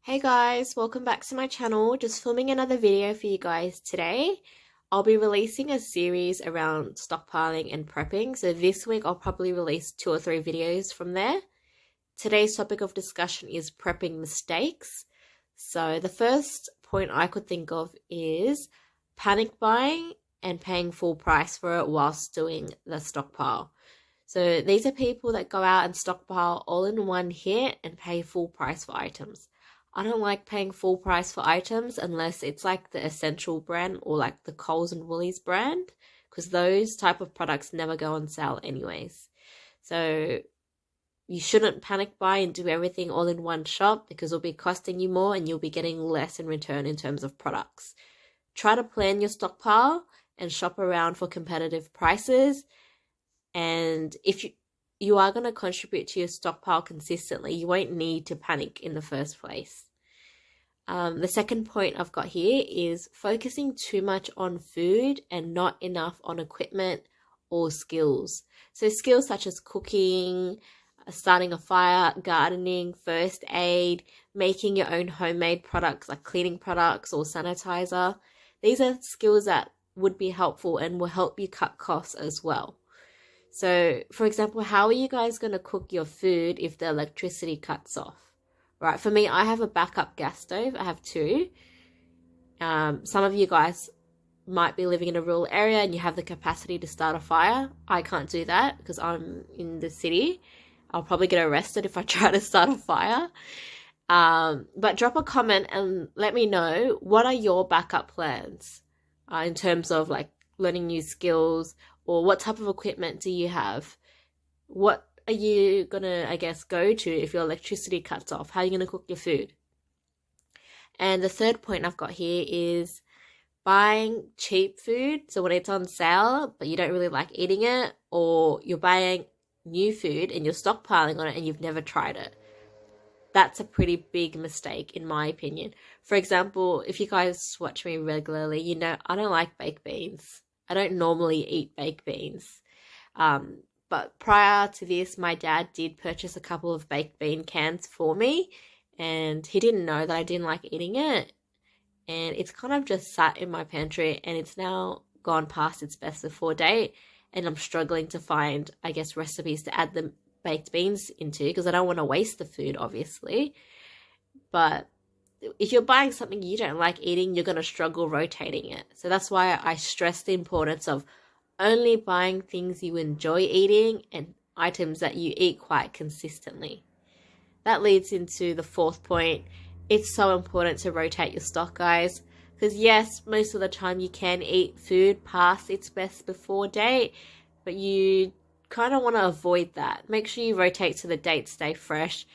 Hey guys, welcome back to my channel. Just filming another video for you guys today. I'll be releasing a series around stockpiling and prepping. So this week I'll probably release 2 or 3 videos from there. Today's topic of discussion is prepping mistakes. So the first point I could think of is panic buying and paying full price for it whilst doing the stockpile. So these are people that go out and stockpile all in one hit and pay full price for items. I don't like paying full price for items unless it's like the Essential brand or like the Coles and Woolies brand, because those type of products never go on sale anyways. So you shouldn't panic buy and do everything all in one shop because it'll be costing you more and you'll be getting less in return in terms of products. Try to plan your stockpile and shop around for competitive prices. And if you are going to contribute to your stockpile consistently, you won't need to panic in the first place. The second point I've got here is focusing too much on food and not enough on equipment or skills. So skills such as cooking, starting a fire, gardening, first aid, making your own homemade products like cleaning products or sanitizer. These are skills that would be helpful and will help you cut costs as well. So, for example, how are you guys going to cook your food if the electricity cuts off? Right, for me, I have a backup gas stove. I have 2. Some of you guys might be living in a rural area and you have the capacity to start a fire. I can't do that because I'm in the city. I'll probably get arrested if I try to start a fire. But drop a comment and let me know, what are your backup plans in terms of like learning new skills, or what type of equipment do you have? What are you gonna, I guess, go to if your electricity cuts off? How are you gonna cook your food? And the third point I've got here is buying cheap food. So when it's on sale, but you don't really like eating it, or you're buying new food and you're stockpiling on it and you've never tried it. That's a pretty big mistake in my opinion. For example, if you guys watch me regularly, you know I don't like baked beans. I don't normally eat baked beans. But prior to this, my dad did purchase a couple of baked bean cans for me, and he didn't know that I didn't like eating it. And it's kind of just sat in my pantry, and it's now gone past its best before date. And I'm struggling to find, I guess, recipes to add the baked beans into because I don't want to waste the food, obviously. But if you're buying something you don't like eating, you're going to struggle rotating it. So that's why I stress the importance of only buying things you enjoy eating and items that you eat quite consistently. That leads into the fourth point. It's so important to rotate your stock, guys. Because yes, most of the time you can eat food past its best before date, but you kind of want to avoid that. Make sure you rotate so the dates stay fresh.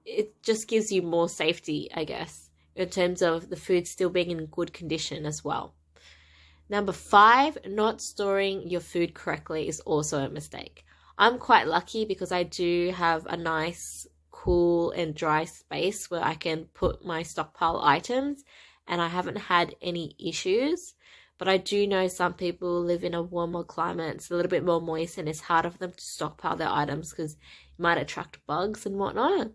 It just gives you more safety, I guess, in terms of the food still being in good condition as well. Number 5, not storing your food correctly is also a mistake. I'm quite lucky because I do have a nice, cool and dry space where I can put my stockpile items, and I haven't had any issues. But I do know some people live in a warmer climate. It's a little bit more moist and it's harder for them to stockpile their items because it might attract bugs and whatnot.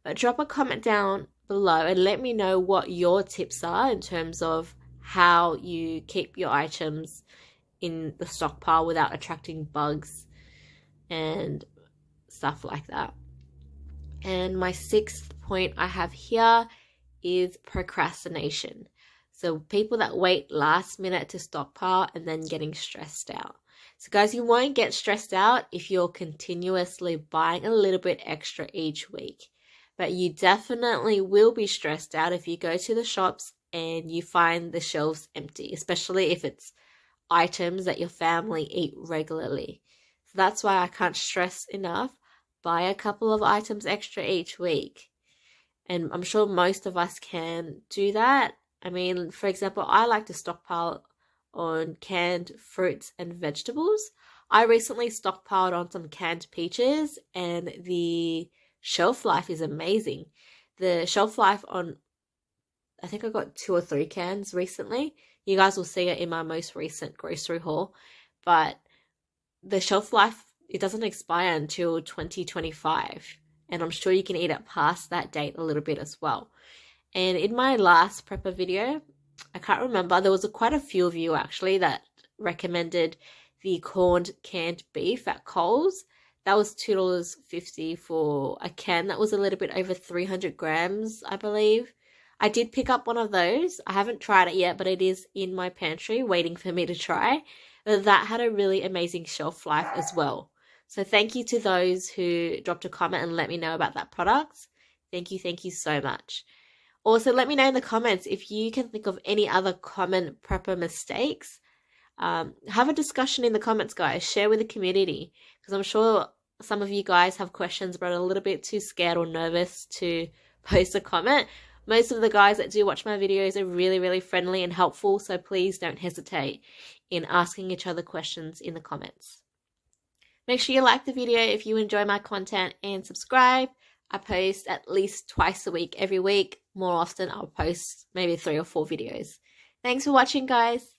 But drop a comment down below and let me know what your tips are in terms of how you keep your items in the stockpile without attracting bugs and stuff like that. And my 6th point I have here is procrastination. So people that wait last minute to stockpile and then getting stressed out. So guys, you won't get stressed out if you're continuously buying a little bit extra each week. But you definitely will be stressed out if you go to the shops and you find the shelves empty, especially if it's items that your family eat regularly. So that's why I can't stress enough, buy a couple of items extra each week. And I'm sure most of us can do that. I mean, for example, I like to stockpile on canned fruits and vegetables. I recently stockpiled on some canned peaches and the shelf life is amazing. The shelf life on, I think I got 2 or 3 cans recently. You guys will see it in my most recent grocery haul. But the shelf life, it doesn't expire until 2025. And I'm sure you can eat it past that date a little bit as well. And in my last prepper video, I can't remember, there was quite a few of you actually that recommended the corned canned beef at Coles. That was $2.50 for a can. That was a little bit over 300 grams, I believe. I did pick up one of those. I haven't tried it yet, but it is in my pantry waiting for me to try. But that had a really amazing shelf life as well. So thank you to those who dropped a comment and let me know about that product. Thank you so much. Also, let me know in the comments if you can think of any other common prepper mistakes. Have a discussion in the comments, guys. Share with the community, because I'm sure some of you guys have questions but are a little bit too scared or nervous to post a comment. Most of the guys that do watch my videos are really friendly and helpful, so please don't hesitate in asking each other questions in the comments. Make sure you like the video if you enjoy my content and subscribe. I post at least twice a week, every week. More often, I'll post maybe 3 or 4 videos. Thanks for watching, guys.